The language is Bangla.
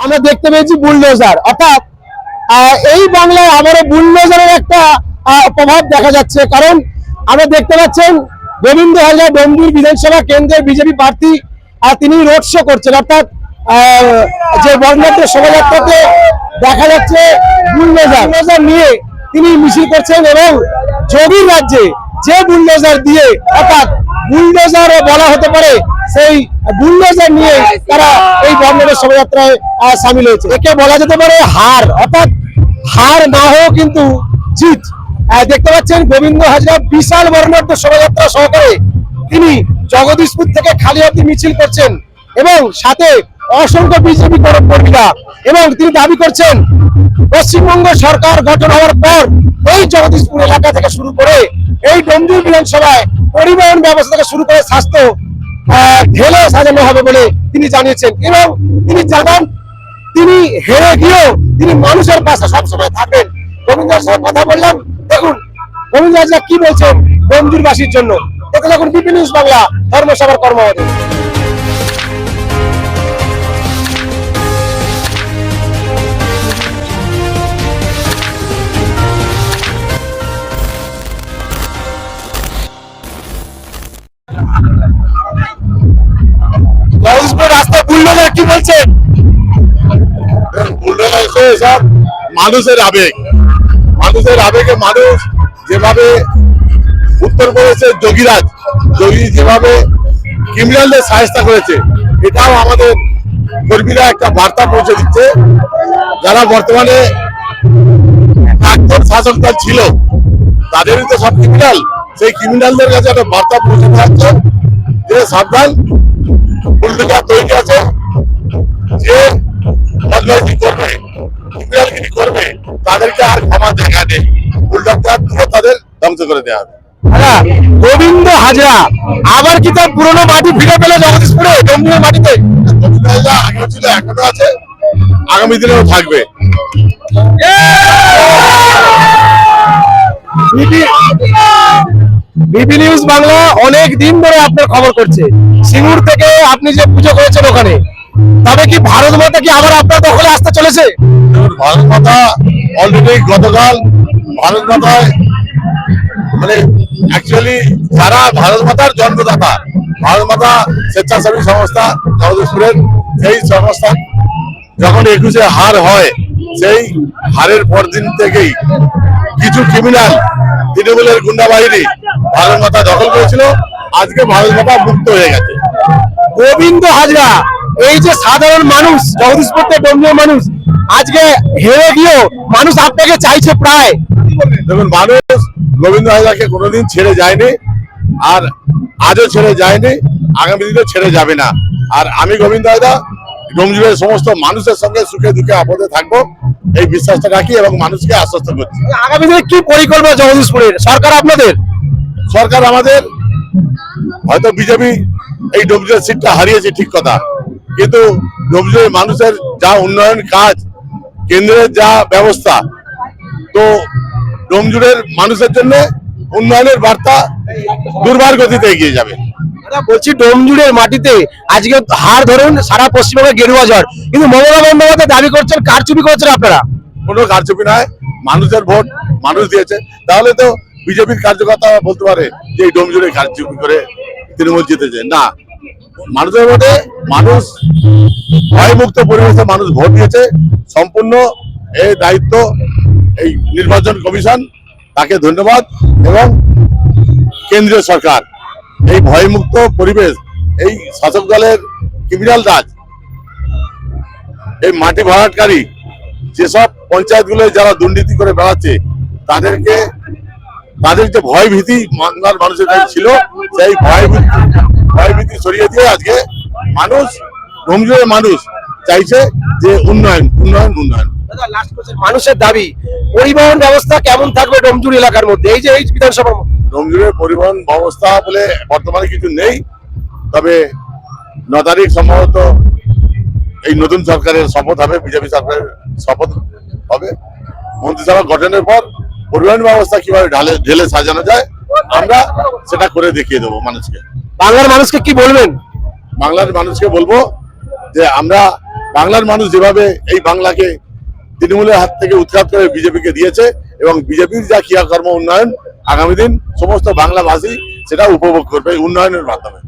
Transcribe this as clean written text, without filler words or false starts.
আমরা দেখতে পেয়েছি বুলডোজার, অর্থাৎ এই বাংলায় আবারও বুলডোজারের একটা প্রভাব দেখা যাচ্ছে। কারণ আমরা দেখতে পাচ্ছেন গোবিন্দ হাজরা ডোমজুর বিধানসভা কেন্দ্রের বিজেপি প্রার্থী তিনি রোড শো করছেন, অর্থাৎ যে বর্ণাঢ্য শোভাযাত্রাতে দেখা যাচ্ছে বুলডোজার নিয়ে তিনি মিছিল করছেন এবং যোগীর রাজ্যে যে বুলডোজার দিয়ে, অর্থাৎ বুলডোজার বলা হতে পারে, সেই বুলডোজার নিয়ে তারা এই বর্ণাঢ্য শোভাযাত্রায় সামিল হয়েছে। একে বলা যেতে পারে হার, অর্থাৎ হার না হয়েও কিন্তু জিত। দেখতে পাচ্ছেন গোবিন্দ হাজরা বিশাল বর্ণাঢ্য শোভাযাত্রা সহকারে তিনি জগদীশপুর থেকে খালি হাতে মিছিল করছেন এবং সাথে অসংখ্য বিজেপি কর্মীরা, এবং তিনি দাবি করছেন পশ্চিমবঙ্গ সরকার গঠন হওয়ার পর এই জগদীশপুর এলাকা থেকে শুরু করে এই ডোমজুর বিধানসভায় পরিবহন ব্যবস্থা থেকে শুরু করে স্বাস্থ্য ঢেলে সাজানো হবে বলে তিনি জানিয়েছেন। এবং তিনি জানান তিনি হেরে গিয়েও তিনি মানুষের পাশে সবসময় থাকবেন। গোবিন্দের সাথে কথা বললাম, দেখুন গোবিন্দ হাজরা কি বলছেন ডোমজুরবাসীর জন্য। দেখুন এখন বিপি নিউজ বাংলা ধর্মসভার কর্মসূচি। রাস্তা বুলডোজার কি বলছেন? বুলডোজার সব মানুষের আবেগ, মানুষের আবেগে মানুষ যেভাবে উত্তরপ্রদেশের যোগী যেভাবে ক্রিমিনালদের সাহায্য করেছে, এটাও আমাদের কর্মীরা একটা বার্তা পৌঁছে দিচ্ছে। যারা বর্তমানে প্রাক্তন শাসক দল ছিল তাদেরই তো সব ক্রিমিনাল, সেই ক্রিমিনালদের কাছে একটা বার্তা পৌঁছে দেওয়া যে সাবধান, বুলডোজার তৈরি আছে, যে বদমাইশি করবে, ক্রিমিনালগিরি করবে, তাদেরকে আর ক্ষমা দেখা নেই। বুলডোজার দিয়ে তাদের ধ্বংস করে দেওয়া হবে। গোবিন্দ হাজরা আবার কি তার পুরনো মাটি ফিরে পেল জগদীশপুরে ডোমজুরের মাটিতে? গোবিন্দ হাজরা আগে ছিল, এখনো আছে, আগামী দিনেও থাকবে। বিপি নিউজ বাংলা অনেক দিন ধরে আপনার খবর করছে। সিঙ্গুর থেকে আপনি যে পুজো করেছেন ওখানে, তবে কি ভারত মাতা কি আবার আপনার দখলে আসতে চলেছে? ভারত মাতা অলরেডি গতকাল ভারত মাতায় মানে অ্যাকচুয়ালি যারা ভারত মাতার জন্মদাতা, ভারত মাতা স্বেচ্ছাসেবী সংস্থা জগদীশপুরের, সেই সংস্থা যখন 21-এ হার হয়, সেই হারের পরদিন থেকেই কিছু ক্রিমিনাল তৃণমূলের গুন্ডা বাহিনী ভারত মাতা দখল করেছিল। আজকে ভারত মাতা মুক্ত হয়ে গেছে। গোবিন্দ হাজরা এই যে সাধারণ মানুষ, জগদীশপুর থেকে ডোমজুর মানুষ, আজকে হেরে গিয়েও মানুষ আপনাকে চাইছে প্রায়। দেখুন, মানুষ গোবিন্দ হাজরাকে কোনোদিন ছেড়ে যায়নি, আর আজও ছেড়ে যায়নি, আগামী দিনে ছেড়ে যাবে না। আর আমি গোবিন্দ হাজরা ডোমজুরের সমস্ত মানুষের সঙ্গে সুখে দুঃখে আপদে থাকবো, এই বিশ্বাসটা রাখি এবং মানুষকে আশ্বস্ত করছি। আগামী দিনে কি পরিকল্পনা জগদীশপুরের সরকার আপনাদের? সরকার আমাদের, হয়তো বিজেপি এই ডোমজুরের সিটটা হারিয়েছে ঠিক কথা, কিন্তু ডোমজুরের মানুষের যা উন্নয়ন কাজ, কেন্দ্রের যা ব্যবস্থা, তো ডোমজুরের মানুষের জন্য উন্নয়নের বার্তা দুর্বার গতিতে এগিয়ে যাবে। বলছি ডোমজুরের মাটিতে আজকে হার ধরুন সারা পশ্চিমবঙ্গে গেরুয়া ঝড়, কিন্তু মমতা বন্দ্যোপাধ্যায় দাবি করছেন কারচুপি করছেন আপনারা। কোনো কারচুপি নয়, মানুষের ভোট মানুষ দিয়েছে। তাহলে তো বিজেপির কার্যকর্তা বলতে পারে যে এই ডোমজুরে কারচুপি করে তৃণমূল জিতেছে না। মানুষের ভোটে মানুষ ভয়মুক্ত পরিবেশে মানুষ ভোট দিয়েছে। সম্পূর্ণ এই দায়িত্ব এই নির্বাচন কমিশন, তাকে ধন্যবাদ, এবং কেন্দ্রীয় সরকার। এই ভয়মুক্ত পরিবেশ, এই শাসক দলের ক্রিমিনাল রাজ, এই মাটি ভরাটকারী যেসব পঞ্চায়েতগুলোয় যারা দুর্নীতি করে বেড়াচ্ছে, তাদের যে ভয় ভীতি বাংলার মানুষের কাছে ছিল, সেই ভয় ভীতি সরিয়ে দিয়ে আজকে মানুষ, ডোমজুরের মানুষ চাইছে যে উন্নয়ন উন্নয়ন উন্নয়ন। মানুষের দাবি পরিবহন ব্যবস্থা কেমন থাকবে ডোমজুর এলাকার মধ্যে, এই যে এই বিধানসভা? ডোমজুরের পরিবহন ব্যবস্থা বলে বর্তমানে কিছু নেই, তবে 9 তারিখ সম্ভবত এই নতুন সরকারের শপথ হবে, বিজেপি সরকারের শপথ হবে। মন্ত্রিসভা গঠনের পর পরিবহন ব্যবস্থা কিভাবে ঢেলে সাজানো যায় আমরা সেটা করে দেখিয়ে দেবো মানুষকে। বাংলার মানুষকে কি বলবেন? বাংলার মানুষকে বলবো যে আমরা বাংলার মানুষ যেভাবে এই বাংলাকে তৃণমূলের হাত থেকে উৎখাত করে বিজেপিকে দিয়েছে এবং বিজেপির যা ক্রিয়াকর্ম উন্নয়ন আগামী দিন সমস্ত বাংলাভাষী সেটা উপভোগ করবে উন্নয়নের মাধ্যমে।